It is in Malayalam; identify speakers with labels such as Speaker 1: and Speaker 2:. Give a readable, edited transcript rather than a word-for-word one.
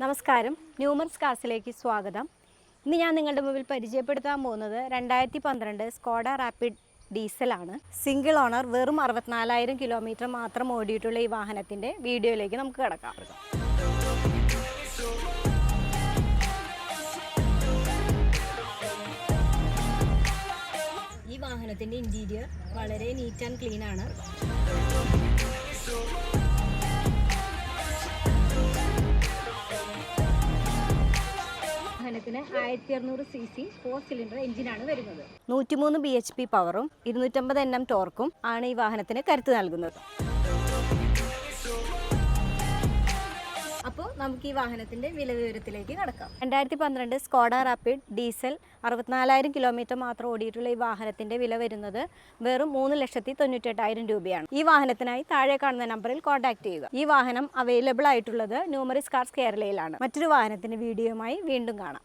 Speaker 1: നമസ്കാരം, ന്യൂമർസ് കാർസിലേക്ക് സ്വാഗതം. ഇന്ന് ഞാൻ നിങ്ങളുടെ മുമ്പിൽ പരിചയപ്പെടുത്താൻ പോകുന്നത് 2012 സ്കോഡ റാപ്പിഡ് ഡീസലാണ്. സിംഗിൾ ഓണർ, വെറും 64,000 കിലോമീറ്റർ മാത്രം ഓടിയിട്ടുള്ള ഈ വാഹനത്തിൻ്റെ വീഡിയോയിലേക്ക് നമുക്ക് കിടക്കാം. ഈ വാഹനത്തിൻ്റെ ഇൻറ്റീരിയർ വളരെ നീറ്റ് ആൻഡ് ക്ലീൻ ആണ്. വാഹനത്തിന് 1600 cc 4 സിലിണ്ടർ എഞ്ചിനാണ് വരുന്നത്. 103 bhp പവറും 250 Nm ടോർക്കും ആണ് ഈ വാഹനത്തിന് കരുത്ത് നൽകുന്നത്. അപ്പോൾ നമുക്ക് ഈ വാഹനത്തിൻ്റെ വില വിവരത്തിലേക്ക് കടക്കാം. 2012 സ്കോഡ റാപ്പിഡ് ഡീസൽ 64,000 കിലോമീറ്റർ മാത്രം ഓടിയിട്ടുള്ള ഈ വാഹനത്തിൻ്റെ വില വരുന്നത് വെറും 3,98,000 രൂപയാണ്. ഈ വാഹനത്തിനായി താഴെ കാണുന്ന നമ്പറിൽ കോൺടാക്ട് ചെയ്യുക. ഈ വാഹനം അവൈലബിൾ ആയിട്ടുള്ളത് ന്യൂമറിസ് കാർസ് കേരളയിലാണ്. മറ്റൊരു വാഹനത്തിൻ്റെ വീഡിയോയുമായി വീണ്ടും കാണാം.